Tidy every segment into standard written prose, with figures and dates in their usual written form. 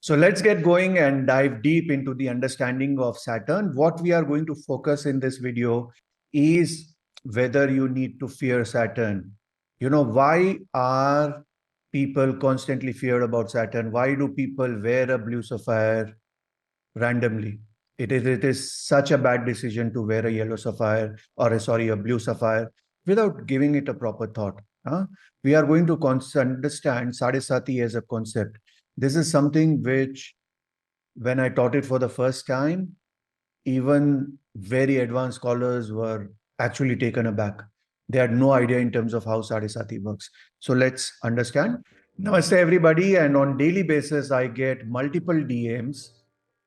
So let's get going and dive deep into the understanding of Saturn. What we are going to focus in this video is whether you need to fear Saturn. Why are people constantly feared about Saturn? Why do people wear a blue sapphire randomly? It is such a bad decision to wear a yellow sapphire or a blue sapphire without giving it a proper thought. We are going to understand Sadesati as a concept. This is something which, when I taught it for the first time, even very advanced scholars were actually taken aback. They had no idea in terms of how Sadesati works. So let's understand. Namaste, everybody. And on daily basis, I get multiple DMs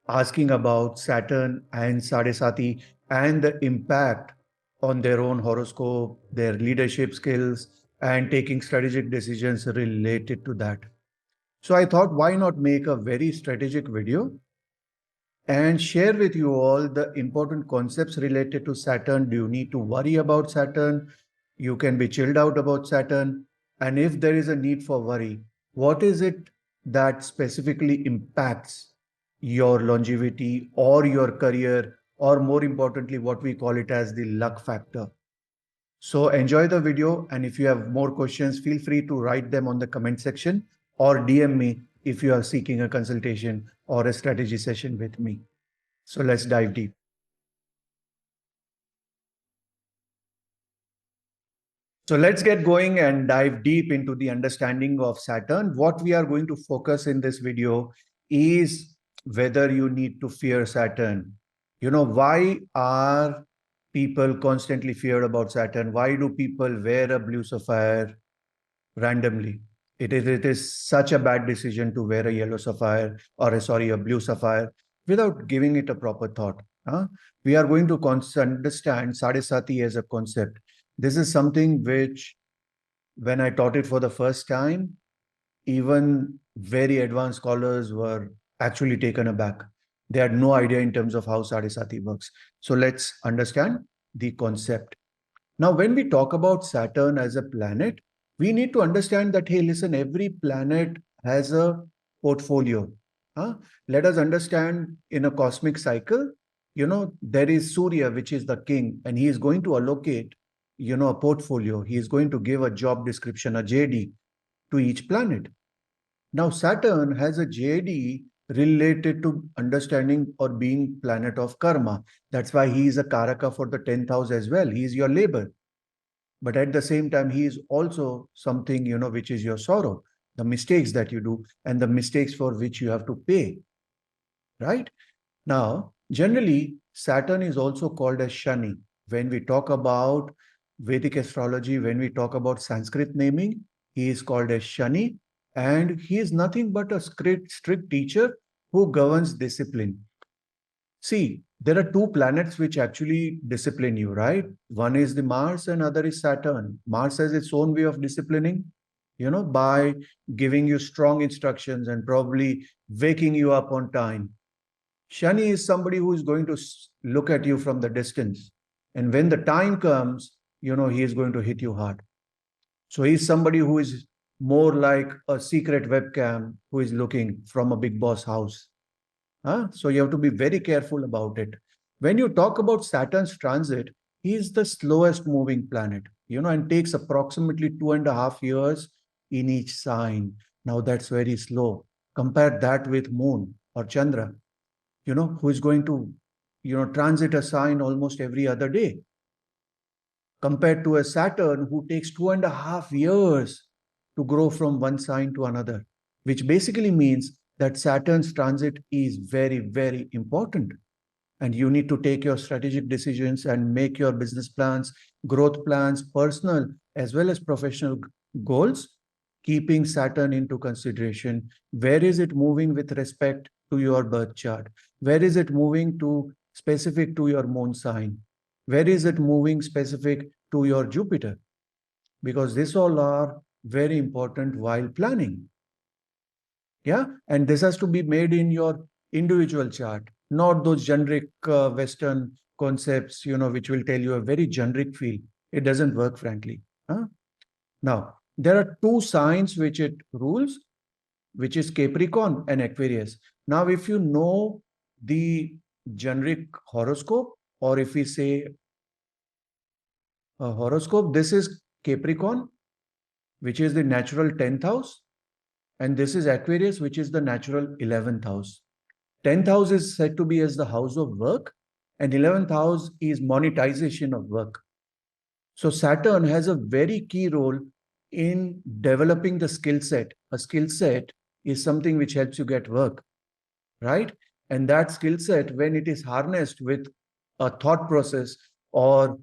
asking about Saturn and Sadesati and the impact on their own horoscope, their leadership skills, and taking strategic decisions related to that. So I thought, why not make a very strategic video and share with you all the important concepts related to Saturn. Do you need to worry about Saturn? You can be chilled out about Saturn. And if there is a need for worry, what is it that specifically impacts your longevity or your career, or more importantly, what we call it as the luck factor? So enjoy the video, and if you have more questions, feel free to write them on the comment section or DM me if you are seeking a consultation or a strategy session with me. So let's dive deep. So let's get going and dive deep into the understanding of Saturn. What we are going to focus in this video is whether you need to fear Saturn. Why are people constantly feared about Saturn? Why do people wear a blue sapphire randomly? It is such a bad decision to wear a yellow sapphire or a blue sapphire without giving it a proper thought. We are going to understand Sadesati as a concept. This is something which, when I taught it for the first time, even very advanced scholars were actually taken aback. They had no idea in terms of how Sadesati works. So let's understand the concept. Now, when we talk about Saturn as a planet, we need to understand that, hey, listen, every planet has a portfolio. Let us understand in a cosmic cycle, there is Surya, which is the king, and he is going to allocate, a portfolio. He is going to give a job description, a JD, to each planet. Now, Saturn has a JD related to understanding or being planet of karma. That's why he is a karaka for the 10th house as well. He is your labor. But at the same time, he is also something, which is your sorrow, the mistakes that you do and the mistakes for which you have to pay, right? Now, generally, Saturn is also called as Shani. When we talk about Vedic astrology, when we talk about Sanskrit naming, he is called as Shani, and he is nothing but a strict teacher who governs discipline. See, there are two planets which actually discipline you, right? One is the Mars and other is Saturn. Mars has its own way of disciplining, by giving you strong instructions and probably waking you up on time. Shani is somebody who is going to look at you from the distance. And when the time comes, he is going to hit you hard. So he's somebody who is more like a secret webcam who is looking from a big boss house. So you have to be very careful about it. When you talk about Saturn's transit, he is the slowest moving planet, and takes approximately 2.5 years in each sign. Now that's very slow. Compare that with Moon or Chandra, who is going to, transit a sign almost every other day. Compared to a Saturn who takes 2.5 years to grow from one sign to another, which basically means that Saturn's transit is very, very important. And you need to take your strategic decisions and make your business plans, growth plans, personal as well as professional goals, keeping Saturn into consideration. Where is it moving with respect to your birth chart? Where is it moving to specific to your moon sign? Where is it moving specific to your Jupiter? Because these all are very important while planning. Yeah, and this has to be made in your individual chart, not those generic Western concepts, which will tell you a very generic feel. It doesn't work, frankly. Now, there are two signs which it rules. which is Capricorn and Aquarius. Now, if you know the generic horoscope, or if we say a horoscope, this is Capricorn, which is the natural 10th house, and this is Aquarius, which is the natural 11th house. 10th house is said to be as the house of work, and 11th house is monetization of work. So Saturn has a very key role in developing the skill set. A skill set is something which helps you get work, right? And that skill set, when it is harnessed with a thought process or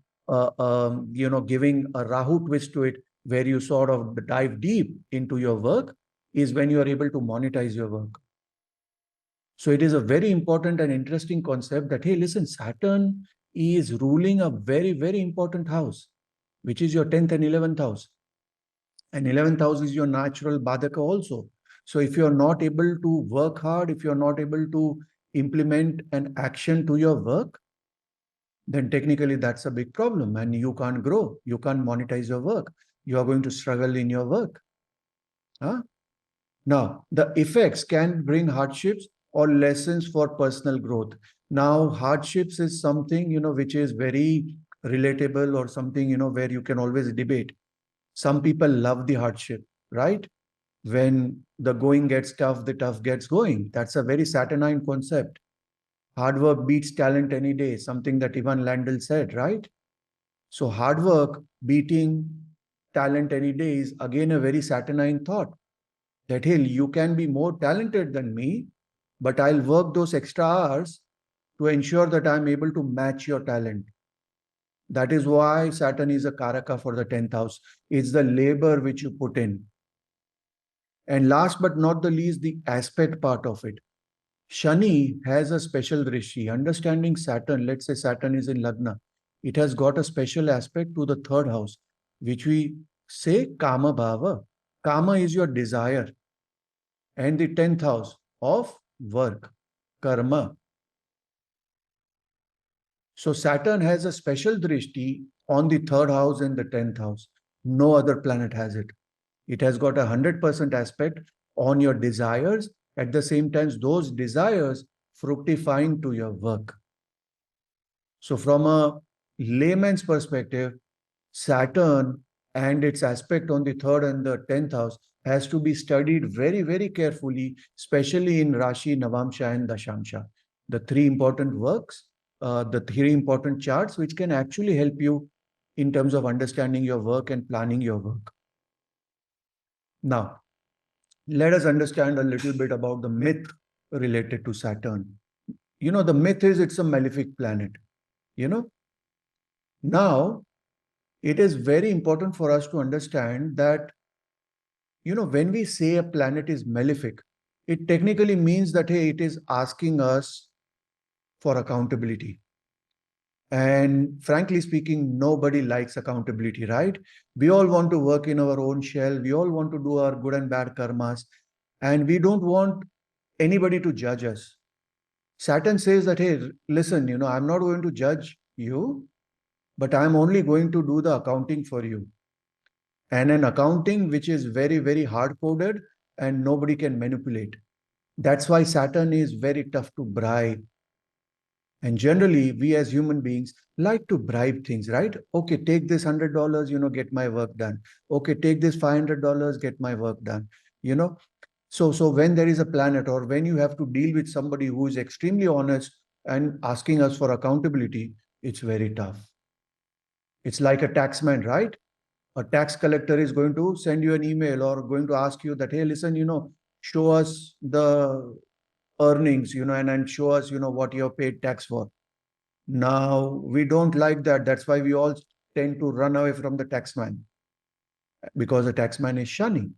giving a Rahu twist to it, where you sort of dive deep into your work, is when you are able to monetize your work. So it is a very important and interesting concept that, hey, listen, Saturn is ruling a very, very important house, which is your 10th and 11th house. And 11th house is your natural Badaka also. So if you're not able to work hard, if you're not able to implement an action to your work, then technically that's a big problem and you can't grow. You can't monetize your work. You are going to struggle in your work. Huh? Now, the effects can bring hardships or lessons for personal growth. Now, hardships is something, which is very relatable, or something, where you can always debate. Some people love the hardship, right? When the going gets tough, the tough gets going. That's a very Saturnine concept. Hard work beats talent any day, something that Ivan Lendl said, right? So hard work beating talent any day is again a very Saturnine thought. That, hey, you can be more talented than me, but I'll work those extra hours to ensure that I'm able to match your talent. That is why Saturn is a Karaka for the 10th house. It's the labor which you put in. And last but not the least, the aspect part of it. Shani has a special drishti. Understanding Saturn, let's say Saturn is in Lagna, it has got a special aspect to the 3rd house, which we say Kama Bhava. Kama is your desire. And the 10th house of work, karma. So Saturn has a special drishti on the 3rd house and the 10th house. No other planet has it. It has got a 100% aspect on your desires. At the same time, those desires fructifying to your work. So from a layman's perspective, Saturn and its aspect on the 3rd and the 10th house has to be studied very, very carefully, especially in Rashi, Navamsha and Dashamsha. The 3 important works, the 3 important charts, which can actually help you in terms of understanding your work and planning your work. Now, let us understand a little bit about the myth related to Saturn. The myth is it's a malefic planet. Now, it is very important for us to understand that, when we say a planet is malefic, it technically means that, hey, it is asking us for accountability. And frankly speaking, nobody likes accountability, right? We all want to work in our own shell. We all want to do our good and bad karmas. And we don't want anybody to judge us. Saturn says that, hey, listen, I'm not going to judge you, but I'm only going to do the accounting for you. And an accounting which is very, very hard-coded and nobody can manipulate. That's why Saturn is very tough to bribe. And generally, we as human beings like to bribe things, right? Okay, take this $100, get my work done. Okay, take this $500, get my work done. So when there is a planet, or when you have to deal with somebody who is extremely honest and asking us for accountability, it's very tough. It's like a taxman, right? A tax collector is going to send you an email or going to ask you that, hey, listen, show us the earnings, and show us, what you have paid tax for. Now, we don't like that. That's why we all tend to run away from the taxman, because the taxman is Shani.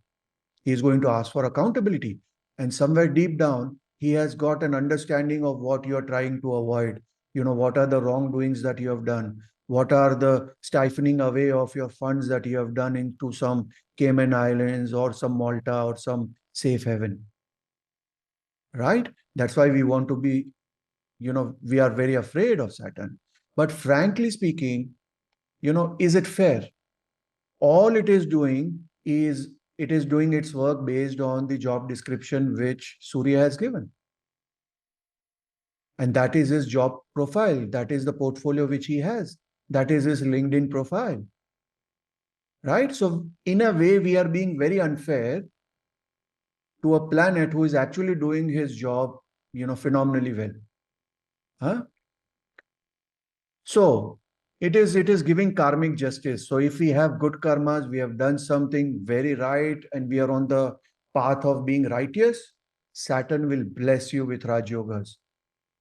He is going to ask for accountability. And somewhere deep down, he has got an understanding of what you are trying to avoid. What are the wrongdoings that you have done? What are the siphoning away of your funds that you have done into some Cayman Islands or some Malta or some safe haven? Right? That's why we want to be, we are very afraid of Saturn. But frankly speaking, is it fair? All it is doing is it is doing its work based on the job description which Surya has given. And that is his job profile. That is the portfolio which he has. That is his LinkedIn profile. Right? So in a way, we are being very unfair to a planet who is actually doing his job, phenomenally well. Huh? So it is giving karmic justice. So if we have good karmas, we have done something very right, and we are on the path of being righteous, Saturn will bless you with Raj Yogas.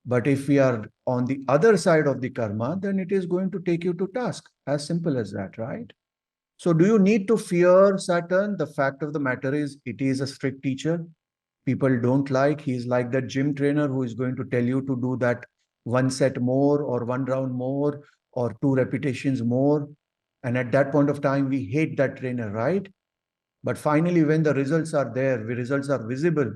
But if we are on the other side of the karma, then it is going to take you to task. As simple as that, right? So do you need to fear Saturn? The fact of the matter is, it is a strict teacher. People don't like. He's like that gym trainer who is going to tell you to do that one set more or one round more or 2 repetitions more. And at that point of time, we hate that trainer, right? But finally, when the results are there, the results are visible,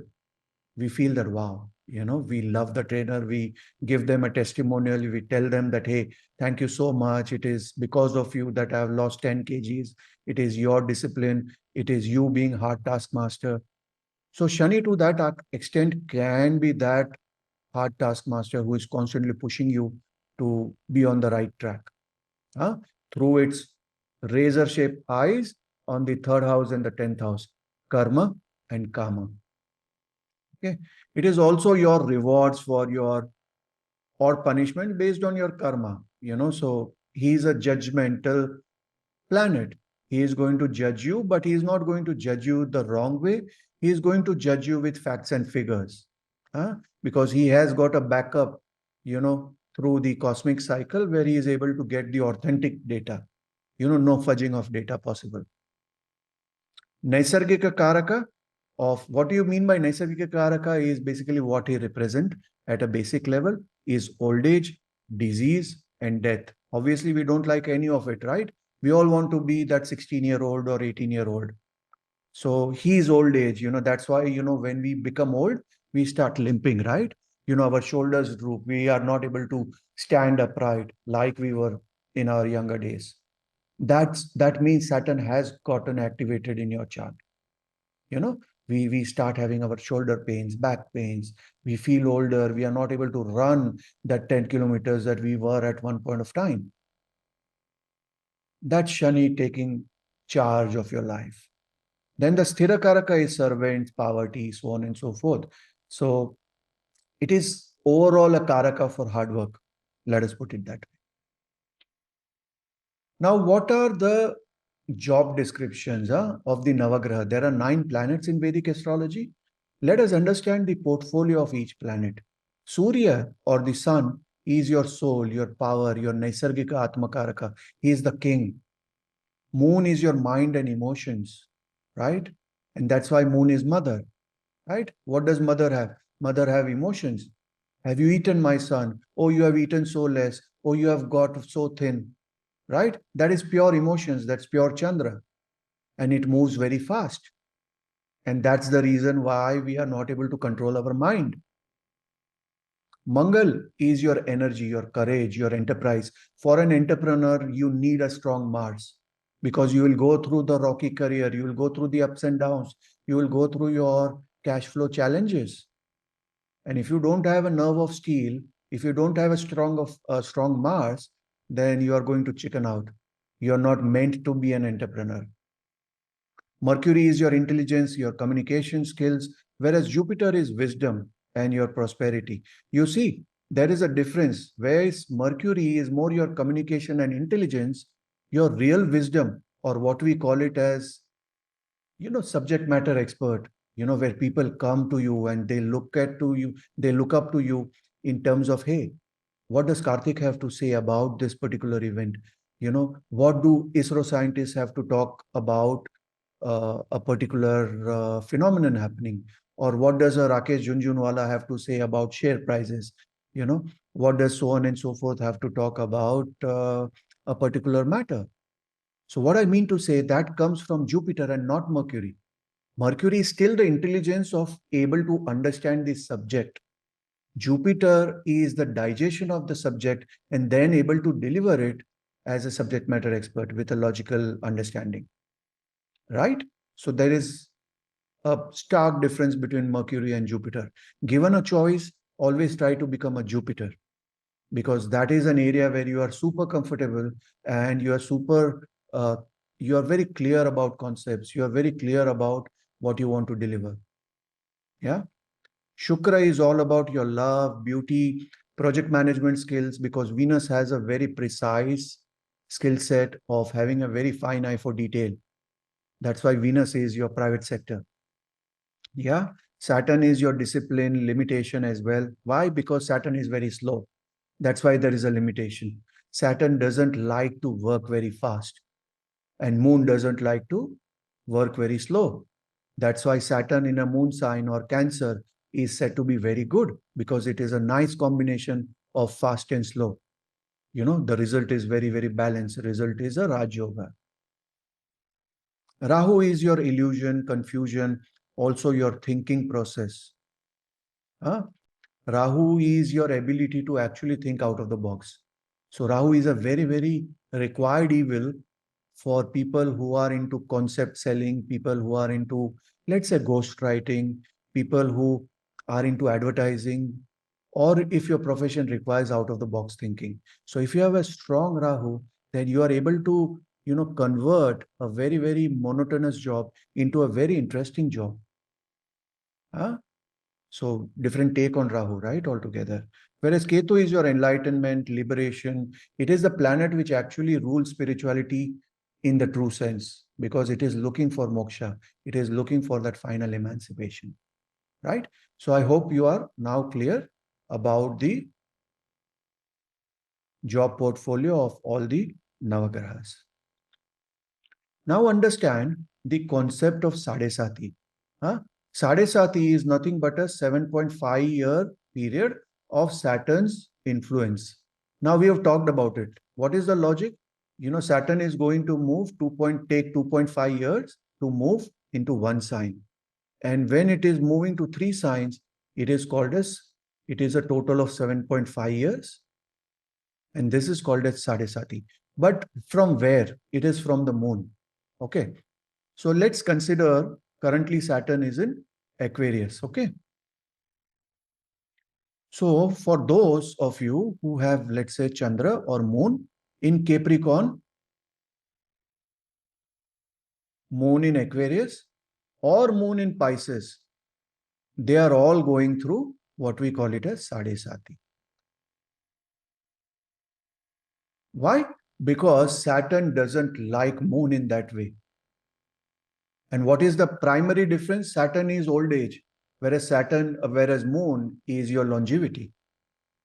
we feel that, wow, we love the trainer. We give them a testimonial. We tell them that, hey, thank you so much. It is because of you that I have lost 10 kgs. It is your discipline. It is you being hard taskmaster. So Shani, to that extent, can be that hard taskmaster who is constantly pushing you to be on the right track. Through its razor-shaped eyes on the 3rd house and the 10th house, karma and kama. Okay. It is also your rewards for your or punishment based on your karma. So he is a judgmental planet. He is going to judge you, but he is not going to judge you the wrong way. He is going to judge you with facts and figures. Because he has got a backup, through the cosmic cycle where he is able to get the authentic data. No fudging of data possible. Naisargika Karaka, of what do you mean by Naisargika Karaka is basically what he represents at a basic level is old age, disease, and death. Obviously, we don't like any of it, right? We all want to be that 16-year-old or 18-year-old. So he's old age, that's why, when we become old, we start limping, right? Our shoulders droop. We are not able to stand upright like we were in our younger days. That means Saturn has gotten activated in your chart. We start having our shoulder pains, back pains. We feel older. We are not able to run that 10 kilometers that we were at one point of time. That's Shani taking charge of your life. Then the Sthira Karaka is servants, poverty, so on and so forth. So it is overall a Karaka for hard work. Let us put it that way. Now, what are the job descriptions of the Navagraha? There are 9 planets in Vedic astrology. Let us understand the portfolio of each planet. Surya, or the sun, is your soul, your power, your Naisargika Atmakaraka. He is the king. Moon is your mind and emotions, right? And that's why moon is mother, right? What does mother have? Mother have emotions. Have you eaten, my son? Oh, you have eaten so less. Oh, you have got so thin, right? That is pure emotions. That's pure Chandra. And it moves very fast. And that's the reason why we are not able to control our mind. Mangal is your energy, your courage, your enterprise. For an entrepreneur, you need a strong Mars because you will go through the rocky career. You will go through the ups and downs. You will go through your cash flow challenges. And if you don't have a nerve of steel, if you don't have a strong Mars, then you are going to chicken out. You are not meant to be an entrepreneur. Mercury is your intelligence, your communication skills, whereas Jupiter is wisdom and your prosperity. You see, there is a difference. Whereas Mercury is more your communication and intelligence, your real wisdom, or what we call it as, subject matter expert, where people come to you and they look up to you in terms of, hey, what does Kaartik have to say about this particular event? What do ISRO scientists have to talk about a particular phenomenon happening? Or what does a Rakesh Jhunjhunwala have to say about share prices? What does so on and so forth have to talk about a particular matter? So what I mean to say, that comes from Jupiter and not Mercury. Mercury is still the intelligence of able to understand the subject. Jupiter is the digestion of the subject and then able to deliver it as a subject matter expert with a logical understanding. Right? So there is a stark difference between Mercury and Jupiter. Given a choice, always try to become a Jupiter, because that is an area where you are super comfortable and you are you are very clear about concepts. You are very clear about what you want to deliver. Yeah. Shukra is all about your love, beauty, project management skills, because Venus has a very precise skill set of having a very fine eye for detail. That's why Venus is your private sector. Yeah. Saturn is your discipline, limitation as well. Why? Because Saturn is very slow. That's why there is a limitation. Saturn doesn't like to work very fast, and Moon doesn't like to work very slow. That's why Saturn in a moon sign or Cancer is said to be very good, because it is a nice combination of fast and slow. You know, the result is very, very balanced. The result is a Raj Yoga. Rahu is your illusion, confusion, also your thinking process. Huh? Rahu is your ability to actually think out of the box. So Rahu is a very, very required evil for people who are into concept selling, people who are into, let's say, ghostwriting, people who are into advertising, or if your profession requires out of the box thinking. So if you have a strong Rahu, then you are able to, convert a very, very monotonous job into a very interesting job. Huh? So different take on Rahu, right, altogether. Whereas Ketu is your enlightenment, liberation. It is the planet which actually rules spirituality in the true sense, because it is looking for moksha. It is looking for that final emancipation, right? So I hope you are now clear about the job portfolio of all the Navagrahas. Now understand the concept of Sadesati. Huh? Sadesati is nothing but a 7.5-year period of Saturn's influence. Now we have talked about it. What is the logic? Saturn is going to move take 2.5 years to move into one sign. And when it is moving to 3 signs, it is a total of 7.5 years. And this is called as Sadesati. But from where? It is from the moon. Okay. So let's consider currently Saturn is in Aquarius. Okay. So for those of you who have, let's say, Chandra or Moon in Capricorn, Moon in Aquarius, or Moon in Pisces, they are all going through what we call it as Sadesati. Why? Because Saturn doesn't like Moon in that way. And what is the primary difference? Saturn is old age, whereas Moon is your longevity.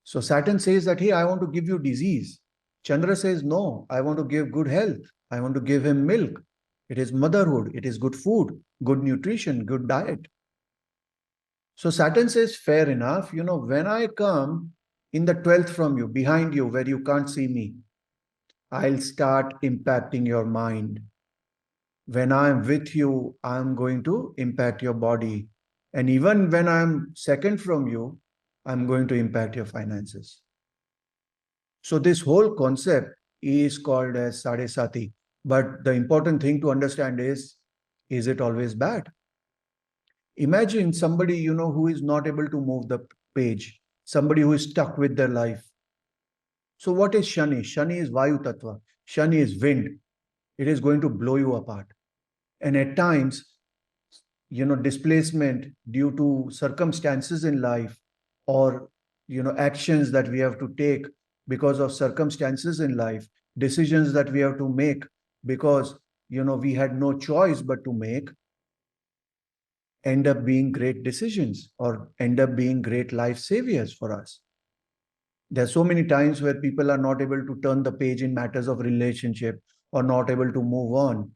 So Saturn says that, hey, I want to give you disease. Chandra says, no, I want to give good health. I want to give him milk. It is motherhood. It is good food, good nutrition, good diet. So Saturn says, fair enough. When I come in the 12th from you, behind you, where you can't see me, I'll start impacting your mind. When I'm with you, I'm going to impact your body. And even when I'm second from you, I'm going to impact your finances. So this whole concept is called as Sadesati. But the important thing to understand is it always bad? Imagine somebody, who is not able to move the page, somebody who is stuck with their life. So what is Shani? Shani is Vayu Tattva. Shani is wind. It is going to blow you apart. And at times, displacement due to circumstances in life, or, actions that we have to take because of circumstances in life, decisions that we have to make because, we had no choice but to make, end up being great decisions or end up being great life saviors for us. There are so many times where people are not able to turn the page in matters of relationship or not able to move on.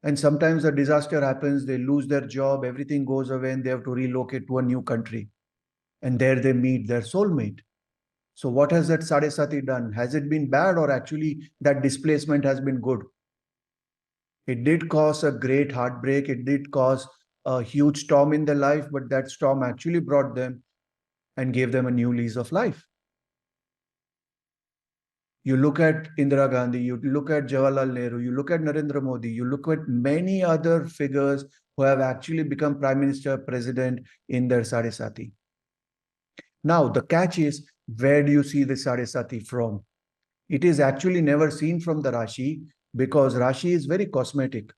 And sometimes a disaster happens, they lose their job, everything goes away, and they have to relocate to a new country. And there they meet their soulmate. So what has that Sadesati done? Has it been bad, or actually that displacement has been good? It did cause a great heartbreak. It did cause a huge storm in their life, but that storm actually brought them and gave them a new lease of life. You look at Indira Gandhi, you look at Jawaharlal Nehru, you look at Narendra Modi, you look at many other figures who have actually become prime minister, president in their Sadesati. Now, the catch is, where do you see the Sadesati from? It is actually never seen from the Rashi, because Rashi is very cosmetic.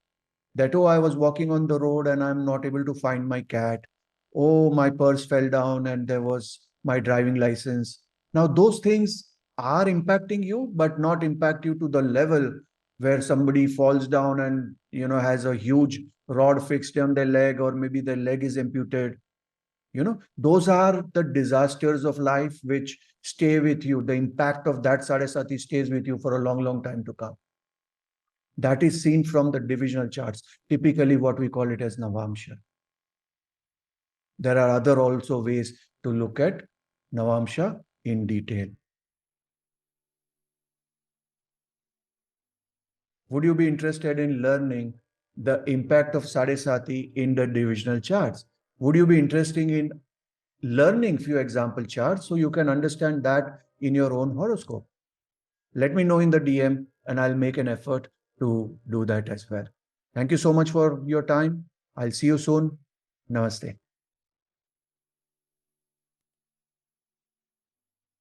That, oh, I was walking on the road and I'm not able to find my cat. Oh, my purse fell down and there was my driving license. Now, those things are impacting you, but not impact you to the level where somebody falls down and, has a huge rod fixed on their leg, or maybe their leg is amputated. Those are the disasters of life which stay with you. The impact of that Sadesati stays with you for a long, long time to come. That is seen from the divisional charts, typically what we call it as Navamsha. There are other also ways to look at Navamsha in detail. Would you be interested in learning the impact of Sadesati in the divisional charts? Would you be interested in learning few example charts so you can understand that in your own horoscope? Let me know in the DM and I'll make an effort to do that as well. Thank you so much for your time. I'll see you soon. Namaste.